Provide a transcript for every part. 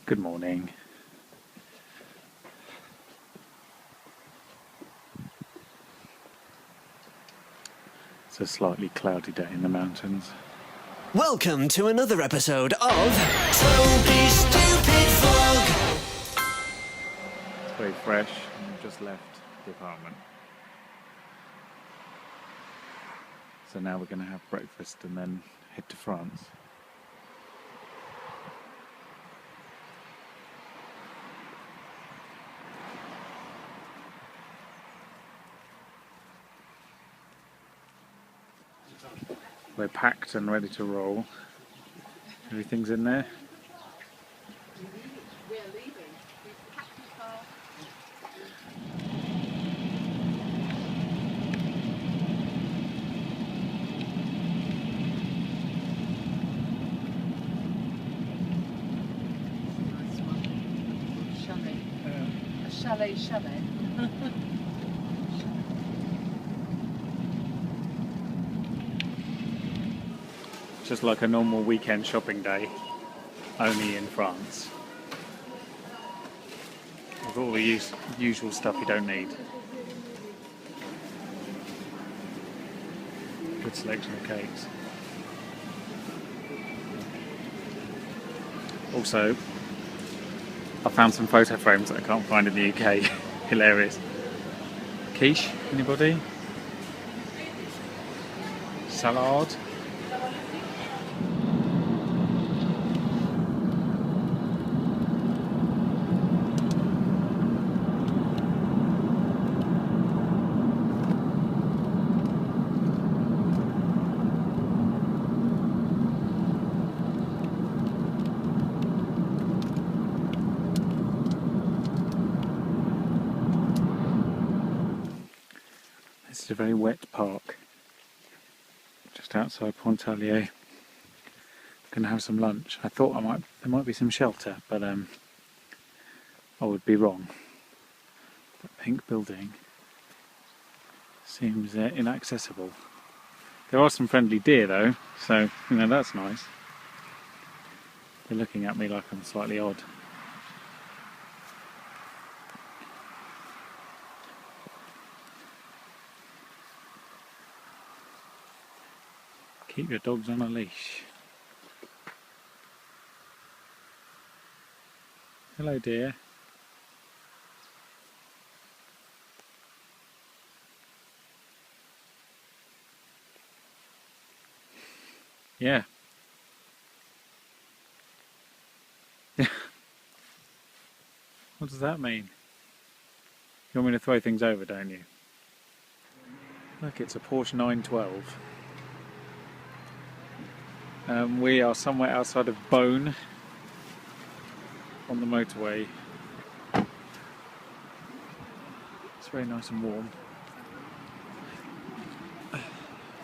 Good morning. It's a slightly cloudy day in the mountains. Welcome to another episode of Toby Stupid Vlog. It's very fresh and we've just left the apartment. So now we're going to have breakfast and then head to France. We're packed and ready to roll. Everything's in there. We're leaving. We've packed the car. Nice one. Chalet. A chalet. Just like a normal weekend shopping day, only in France. With all the usual stuff you don't need. Good selection of cakes. Also, I found some photo frames that I can't find in the UK. Hilarious. Quiche, anybody? Salad? This is a very wet park, just outside Pontarlier. I'm going to have some lunch. I thought there might be some shelter, but I would be wrong. That pink building seems inaccessible. There are some friendly deer though, so that's nice. They're looking at me like I'm slightly odd. Keep your dogs on a leash. Hello, dear. Yeah. What does that mean? You want me to throw things over, don't you? Look, it's a Porsche 912. We are somewhere outside of Beaune on the motorway. It's very nice and warm.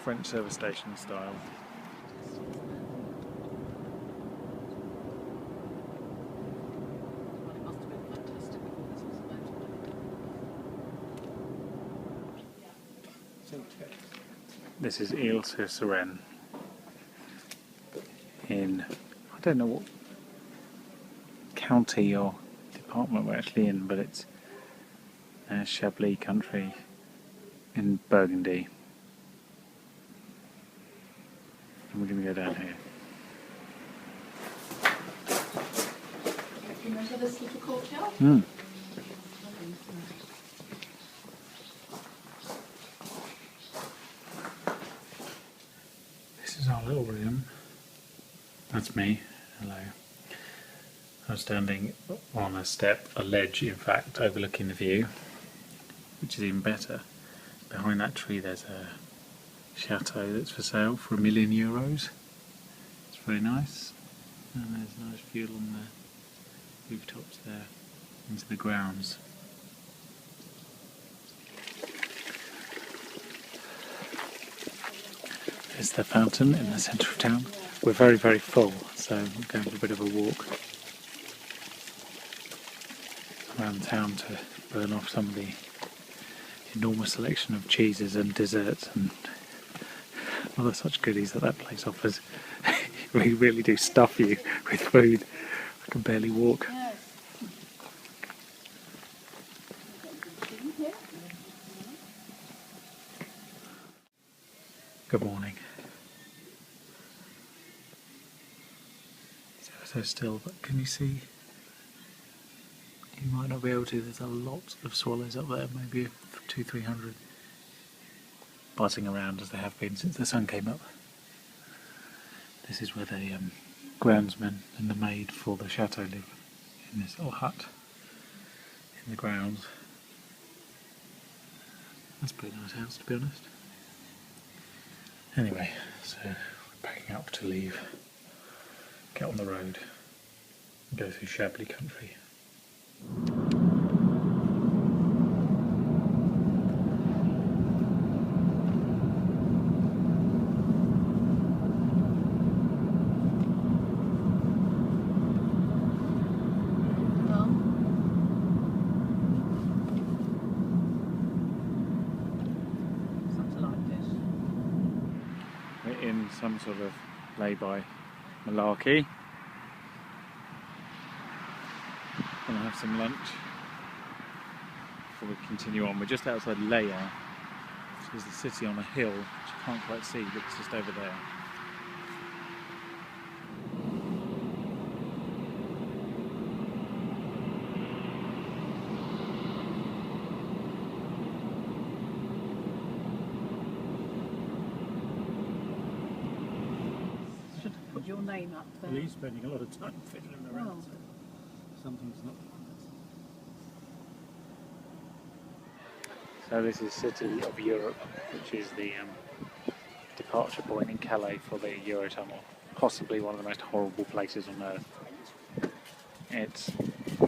French service station style. This is Ile-sur-Sereine in, I don't know what county or department we're actually in, but it's Chablis country in Burgundy. And we're going to go down here. You remember this little courtyard? Mm. This is our little room. That's me. Hello. I'm standing on a ledge in fact, overlooking the view, which is even better. Behind that tree there's a chateau that's for sale for €1 million. It's very nice. And there's a nice view along the rooftops there into the grounds. There's the fountain in the centre of town. We're very, very full, so I'm going for a bit of a walk around town to burn off some of the enormous selection of cheeses and desserts and other such goodies that place offers. We really do stuff you with food. I can barely walk. Yes. Good morning. It's ever so still, but can you see? You might not be able to. There's a lot of swallows up there, maybe 200-300, buzzing around as they have been since the sun came up. This is where the groundsman and the maid for the chateau live, in this little hut in the grounds. That's a pretty nice house, to be honest. Anyway, so we're packing up to leave, get on the road, and go through Shabley country. We're in some sort of lay-by malarkey. Gonna have some lunch before we continue on. We're just outside Leia, which is the city on a hill, which you can't quite see, but it's just over there. Should have put your name up there. Well, he's spending a lot of time fiddling around, so something's not. So this is City of Europe, which is the departure point in Calais for the Eurotunnel. Possibly one of the most horrible places on earth. It's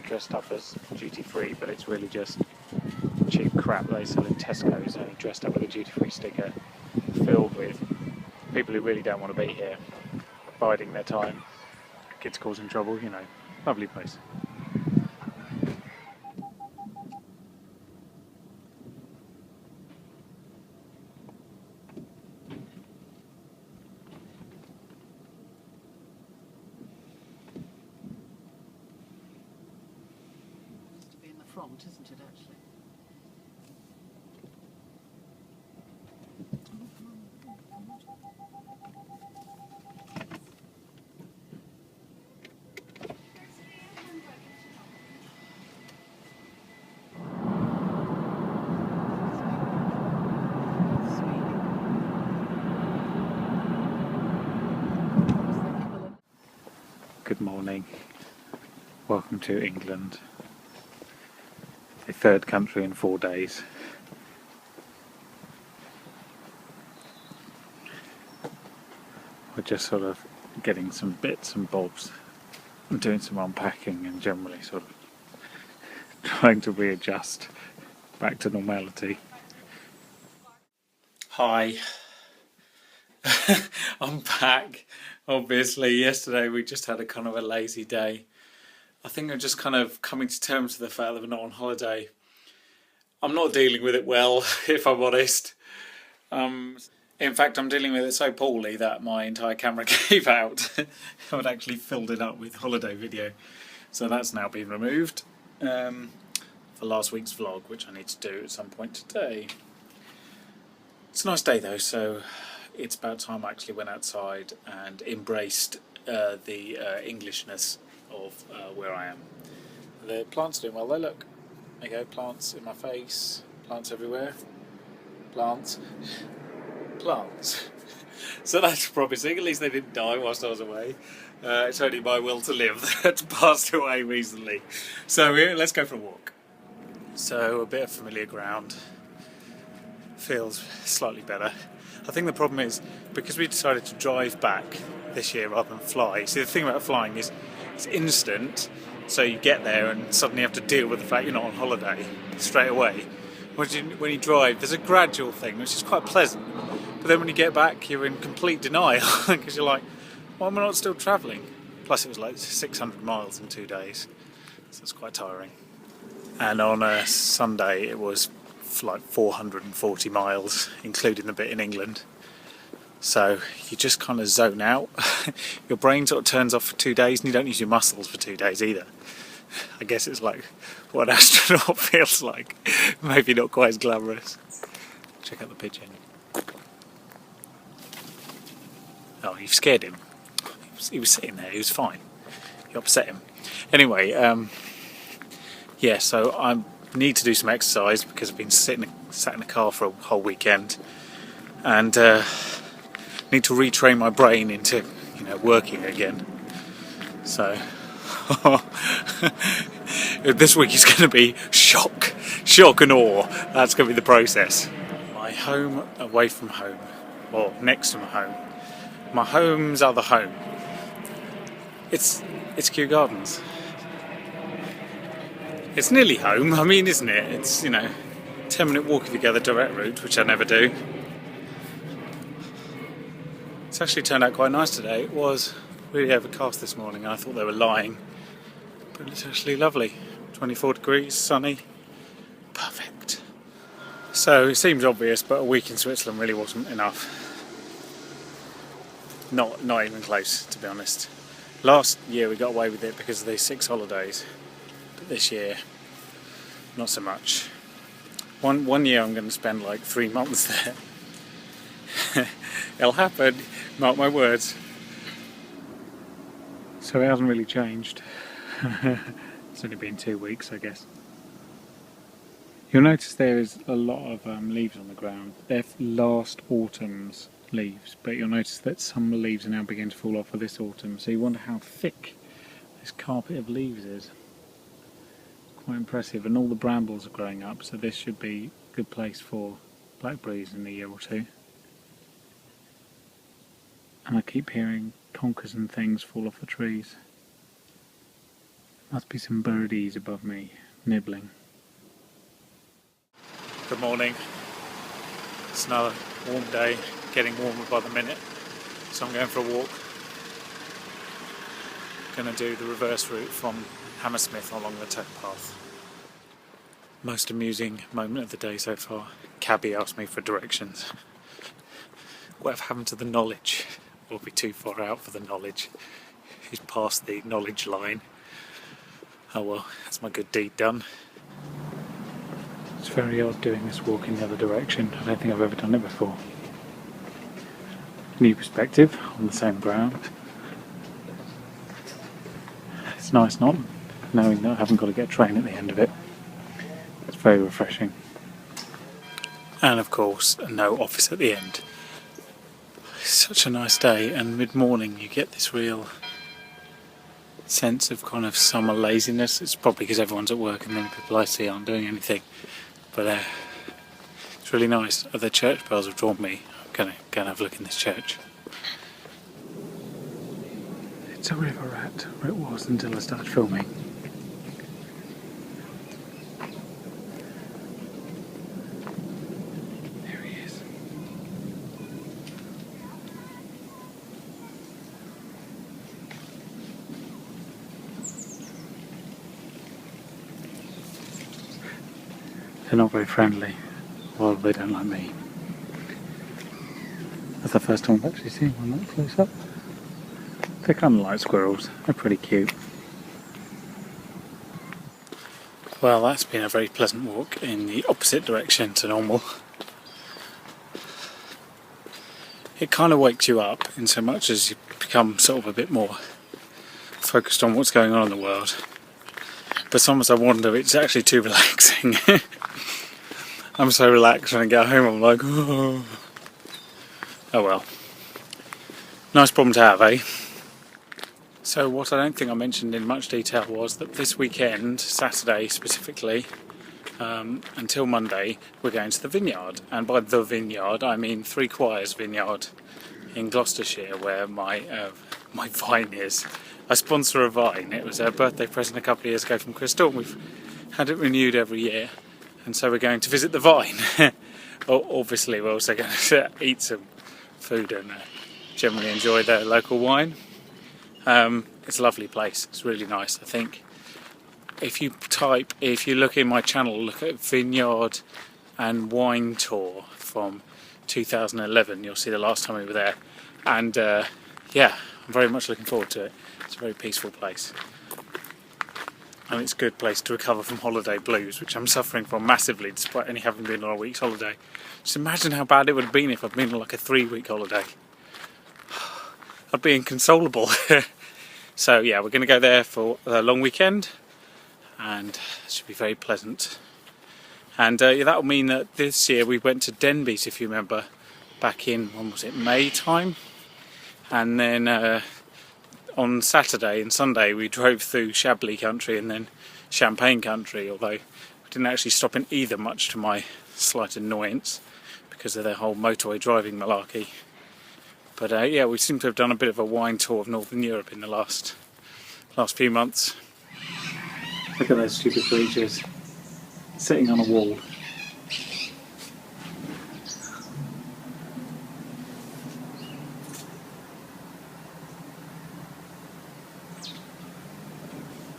dressed up as duty-free, but it's really just cheap crap they sell in Tesco's, only dressed up with a duty-free sticker, filled with people who really don't want to be here, biding their time, kids causing trouble, you know, lovely place. To be in the front, isn't it, actually? Good morning. Welcome to England. The third country in 4 days. We're just sort of getting some bits and bobs and doing some unpacking and generally sort of trying to readjust back to normality. Hi. I'm back. Obviously, yesterday we just had a kind of a lazy day. I think I'm just kind of coming to terms with the fact that we're not on holiday. I'm not dealing with it well, if I'm honest. In fact, I'm dealing with it so poorly that my entire camera gave out. I'd actually filled it up with holiday video. So that's now been removed for last week's vlog, which I need to do at some point today. It's a nice day though, so it's about time I actually went outside and embraced the Englishness of where I am. The plants are doing well though, look. There you go, plants in my face, plants everywhere. Plants. Plants. So that's promising, at least they didn't die whilst I was away. It's only my will to live that's passed away recently. So let's go for a walk. So a bit of familiar ground. Feels slightly better. I think the problem is, because we decided to drive back this year rather than fly, see the thing about flying is it's instant, so you get there and suddenly have to deal with the fact you're not on holiday straight away. When you drive, there's a gradual thing, which is quite pleasant, but then when you get back you're in complete denial, because you're like, why am I not still travelling? Plus it was like 600 miles in 2 days, so it's quite tiring. And on a Sunday it was like 440 miles, including the bit in England. So you just kind of zone out. Your brain sort of turns off for 2 days, and you don't use your muscles for 2 days either. I guess it's like what an astronaut feels like. Maybe not quite as glamorous. Check out the pigeon. Oh, you've scared him. He was sitting there, he was fine. You upset him. Anyway, yeah, so I need to do some exercise because I've been sat in the car for a whole weekend, and need to retrain my brain into, working again. So this week is going to be shock and awe. That's going to be the process. My home away from home, or next to my home. My home's other home. It's Kew Gardens. It's nearly home, I mean, isn't it? It's, 10-minute walk if you go the direct route, which I never do. It's actually turned out quite nice today. It was really overcast this morning, and I thought they were lying. But it's actually lovely. 24 degrees, sunny. Perfect. So it seems obvious, but a week in Switzerland really wasn't enough. Not even close, to be honest. Last year we got away with it because of the 6 holidays. But this year, not so much. One year I'm going to spend like 3 months there. It'll happen, mark my words. So it hasn't really changed. It's only been 2 weeks, I guess. You'll notice there is a lot of leaves on the ground. They're last autumn's leaves, but you'll notice that some leaves are now beginning to fall off for this autumn. So you wonder how thick this carpet of leaves is. Quite impressive, and all the brambles are growing up, so this should be a good place for blackberries in a year or two. And I keep hearing conkers and things fall off the trees. Must be some birdies above me, nibbling. Good morning. It's another warm day, getting warmer by the minute, so I'm going for a walk. Going to do the reverse route from Hammersmith along the towpath. Most amusing moment of the day so far. Cabby asked me for directions. Whatever happened to the knowledge? We'll be too far out for the knowledge. He's past the knowledge line. Oh well, that's my good deed done. It's very odd doing this walk in the other direction. I don't think I've ever done it before. New perspective on the same ground. It's nice not knowing that I haven't got to get a train at the end of it. It's very refreshing. And of course, no office at the end. It's such a nice day, and mid-morning you get this real sense of kind of summer laziness. It's probably because everyone's at work and then people I see aren't doing anything. But it's really nice. The church bells have drawn me. I'm going to go and have a look in this church. It's a river rat, or it was until I started filming. There he is. They're not very friendly. Well, they don't like me. That's the first time I've actually seen one that close up. They're kind of like squirrels. They're pretty cute. Well, that's been a very pleasant walk in the opposite direction to normal. It kind of wakes you up in so much as you become sort of a bit more focused on what's going on in the world. But sometimes I wonder it's actually too relaxing. I'm so relaxed when I get home, I'm like, oh well. Nice problem to have, eh? So what I don't think I mentioned in much detail was that this weekend, Saturday specifically, until Monday, we're going to the vineyard. And by the vineyard, I mean Three Choirs Vineyard in Gloucestershire, where my vine is. I sponsor a vine. It was a birthday present a couple of years ago from Crystal, and we've had it renewed every year. And so we're going to visit the vine. Obviously, we're also going to eat some food and generally enjoy the local wine. It's a lovely place. It's really nice. I think if you look in my channel, look at vineyard and wine tour from 2011. You'll see the last time we were there, and yeah, I'm very much looking forward to it. It's a very peaceful place, and it's a good place to recover from holiday blues, which I'm suffering from massively despite only having been on a week's holiday. Just imagine how bad it would have been if I'd been on like a 3-week holiday. I'd be inconsolable. So yeah, we're going to go there for a long weekend, and it should be very pleasant. And yeah, that will mean that this year we went to Denbies, if you remember, back in, when was it, May time? And then on Saturday and Sunday we drove through Chablis country and then Champagne country, although we didn't actually stop in either, much to my slight annoyance because of their whole motorway driving malarkey. But yeah, we seem to have done a bit of a wine tour of Northern Europe in the last few months. Look at those stupid creatures sitting on a wall.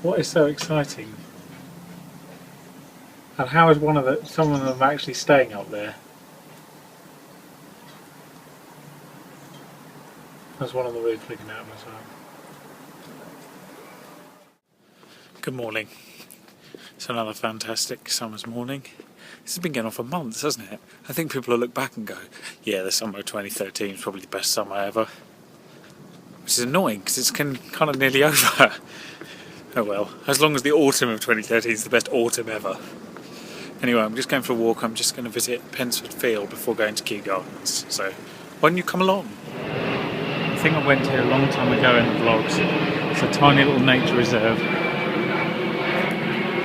What is so exciting? And how is some of them actually staying up there? There's one on the roof looking at them as well. Good morning. It's another fantastic summer's morning. This has been going on for months, hasn't it? I think people will look back and go, yeah, the summer of 2013 is probably the best summer ever. Which is annoying because it's kind of nearly over. Oh well, as long as the autumn of 2013 is the best autumn ever. Anyway, I'm just going for a walk. I'm just going to visit Pensford Field before going to Kew Gardens. So, why don't you come along? I think I went here a long time ago in the vlogs. It's a tiny little nature reserve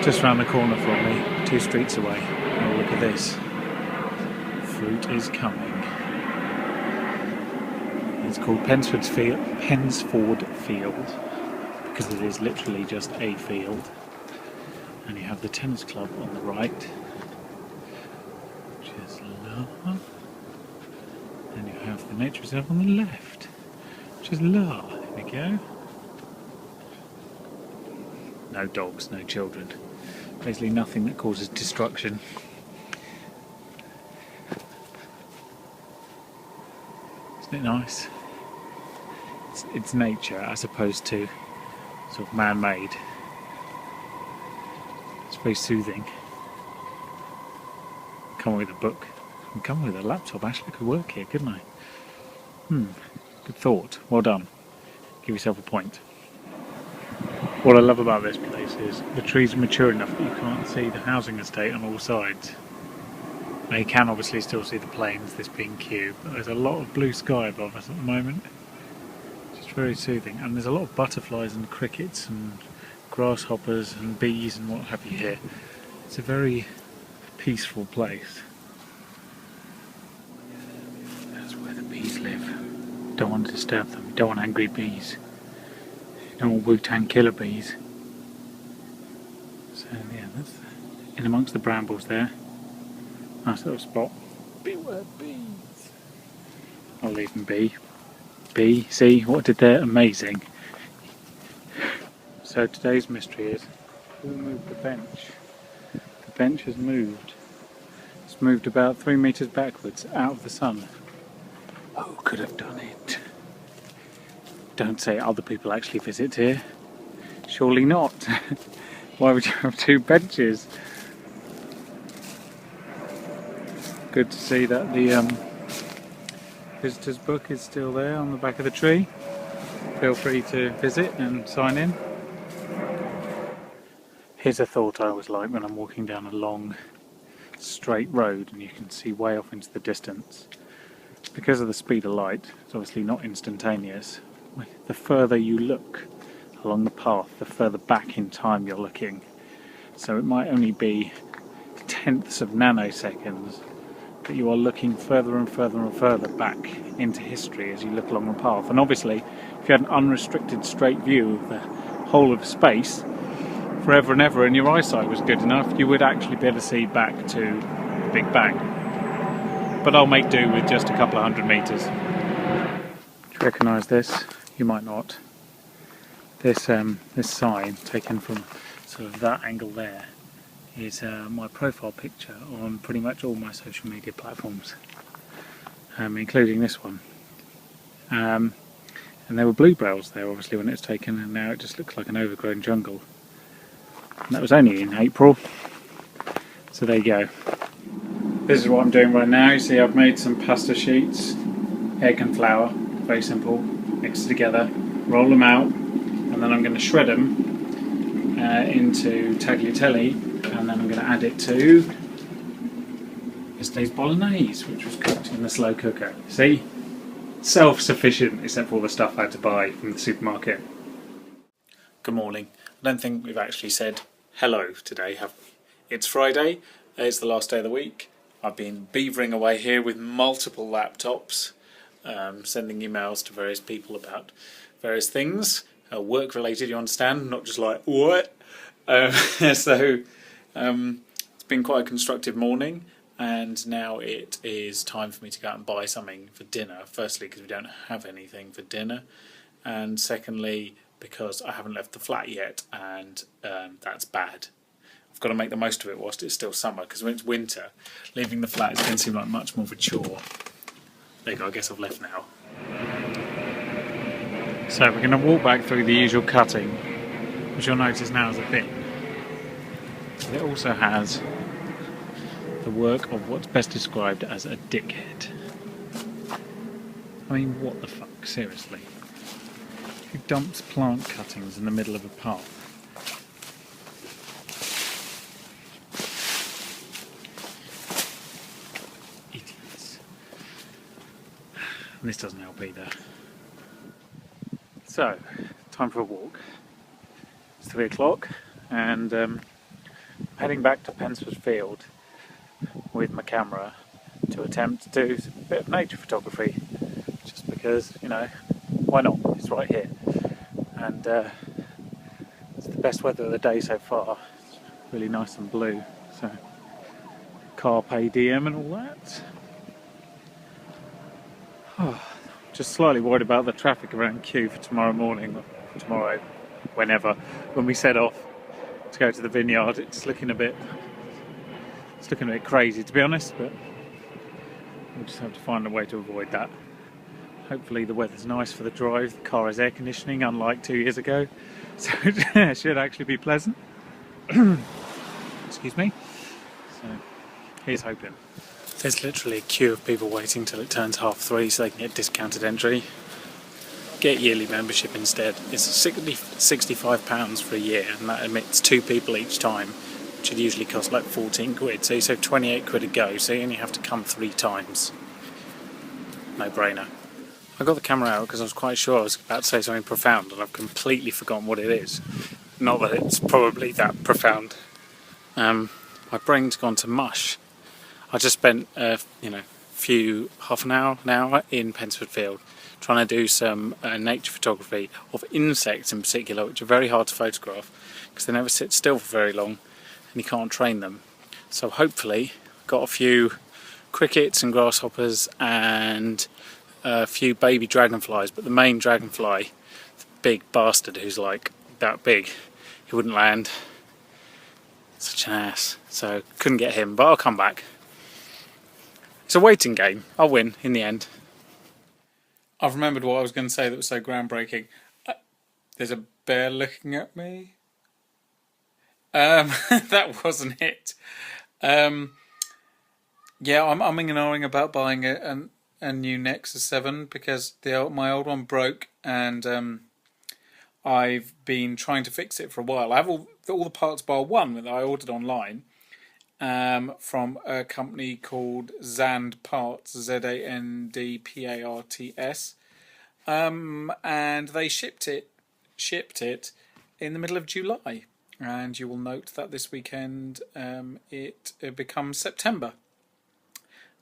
just round the corner from me, 2 streets away. Oh, look at this. Fruit is coming. It's called Pensford Field because it is literally just a field. And you have the tennis club on the right, which is La. And you have the nature reserve on the left, which is La. There we go. No dogs, no children. Basically nothing that causes destruction. Isn't it nice? It's nature as opposed to sort of man-made. It's very soothing. Come with a book. And come with a laptop. Actually, I could work here, couldn't I? Good thought. Well done. Give yourself a point. What I love about this place is the trees are mature enough that you can't see the housing estate on all sides. Now you can obviously still see the plains, this being Kew, but there's a lot of blue sky above us at the moment. It's just very soothing. And there's a lot of butterflies and crickets and grasshoppers and bees and what have you here. It's a very peaceful place. That's where the bees live. Don't want to disturb them. You don't want angry bees. You don't want Wu-Tang killer bees. So yeah, that's in amongst the brambles there. Nice little spot. Beware bees. I'll leave them be. Bee, see what I did there? Amazing. So today's mystery is, who moved the bench? The bench has moved. It's moved about 3 meters backwards out of the sun. Who could have done it? Don't say other people actually visit here. Surely not. Why would you have 2 benches? Good to see that the visitor's book is still there on the back of the tree. Feel free to visit and sign in. Here's a thought I always like when I'm walking down a long straight road and you can see way off into the distance. Because of the speed of light, it's obviously not instantaneous. The further you look along the path, the further back in time you're looking. So it might only be tenths of nanoseconds, but you are looking further and further and further back into history as you look along the path. And obviously, if you had an unrestricted straight view of the whole of space forever and ever, and your eyesight was good enough, you would actually be able to see back to the Big Bang. But I'll make do with just a couple of 100 metres. Do you recognise this? You might not. This sign, taken from sort of that angle there, is my profile picture on pretty much all my social media platforms. including this one. And there were bluebells there obviously when it was taken, and now it just looks like an overgrown jungle. And that was only in April. So there you go. This is what I'm doing right now. You see I've made some pasta sheets, egg and flour, very simple, mix it together, roll them out, and then I'm going to shred them into tagliatelle, and then I'm going to add it to yesterday's bolognese, which was cooked in the slow cooker. See? Self-sufficient, except for all the stuff I had to buy from the supermarket. Good morning. I don't think we've actually said hello today, have we? It's Friday, it's the last day of the week. I've been beavering away here with multiple laptops, sending emails to various people about various things, work-related, you understand, not just like, what? It's been quite a constructive morning, and now it is time for me to go out and buy something for dinner. Firstly, because we don't have anything for dinner, and secondly, because I haven't left the flat yet, and that's bad. I've got to make the most of it whilst it's still summer, because when it's winter, leaving the flat is going to seem like much more of a chore. There you go, I guess I've left now. So we're going to walk back through the usual cutting, which you'll notice now is a bin. But it also has the work of what's best described as a dickhead. I mean, what the fuck, seriously? Who dumps plant cuttings in the middle of a path? Idiots. And this doesn't help either. So, time for a walk. It's 3 o'clock, and I'm heading back to Pensford Field with my camera to attempt to do a bit of nature photography, just because, you know, why not? It's right here, and it's the best weather of the day so far. It's really nice and blue, so carpe diem and all that. Just slightly worried about the traffic around Kew for tomorrow morning, tomorrow, whenever, when we set off to go to the vineyard. It's looking a bit crazy, to be honest, but we'll just have to find a way to avoid that. Hopefully the weather's nice for the drive. The car has air conditioning, unlike 2 years ago, so it should actually be pleasant. Excuse me. So here's hoping. There's literally a queue of people waiting till it turns 3:30 so they can get discounted entry. Get yearly membership instead. It's £65 for a year, and that admits 2 people each time, which would usually cost like 14 quid. So you save 28 quid a go, so you only have to come 3 times. No brainer. I got the camera out because I was quite sure I was about to say something profound, and I've completely forgotten what it is. Not that it's probably that profound. My brain's gone to mush. I just spent half an hour in Pensford Field trying to do some nature photography of insects in particular, which are very hard to photograph because they never sit still for very long and you can't train them. So hopefully got a few crickets and grasshoppers and a few baby dragonflies, but the main dragonfly, the big bastard who's like that big, he wouldn't land. Such an ass. So couldn't get him, but I'll come back. It's a waiting game. I'll win in the end. I've remembered what I was going to say that was so groundbreaking. There's a bear looking at me. That wasn't it. Yeah, I'm umming and ahhing about buying a new Nexus 7 because my old one broke, and I've been trying to fix it for a while. I have all the parts bar one that I ordered online. From a company called Zand Parts, Zandparts, and they shipped it in the middle of July, and you will note that this weekend it becomes September,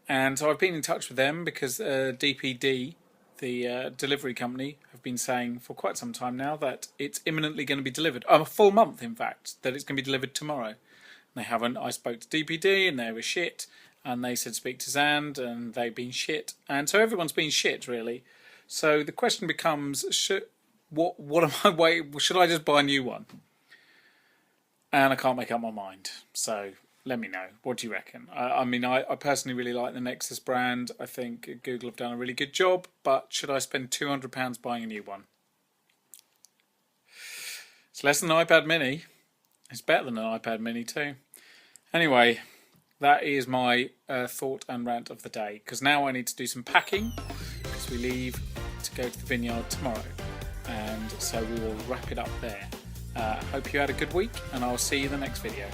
and so I've been in touch with them because DPD, the delivery company, have been saying for quite some time now that it's imminently going to be delivered, a full month in fact, that it's going to be delivered tomorrow. They haven't. I spoke to DPD and they were shit, and they said speak to Zand and they've been shit, and so everyone's been shit really. So the question becomes, what am I waiting? Should I just buy a new one? And I can't make up my mind. So let me know. What do you reckon? I mean, I personally really like the Nexus brand. I think Google have done a really good job, but should I spend £200 buying a new one? It's less than an iPad mini. It's better than an iPad mini too. Anyway, that is my thought and rant of the day, because now I need to do some packing because we leave to go to the vineyard tomorrow, and so we will wrap it up there. Hope you had a good week, and I'll see you in the next video.